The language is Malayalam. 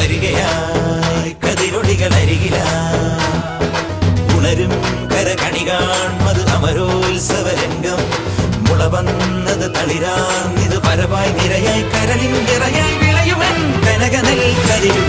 വരികയായി കതിരൊളികൾ അരികിലായി ഉണരും കരകണി കാൺമത് അമരോത്സവരംഗം മുള വന്നത് തളിരാർന്നിത് പരവായി നിരയായി കരളിൻ നിറയായി വിളയുവൻ കനകനൽ കരിയുക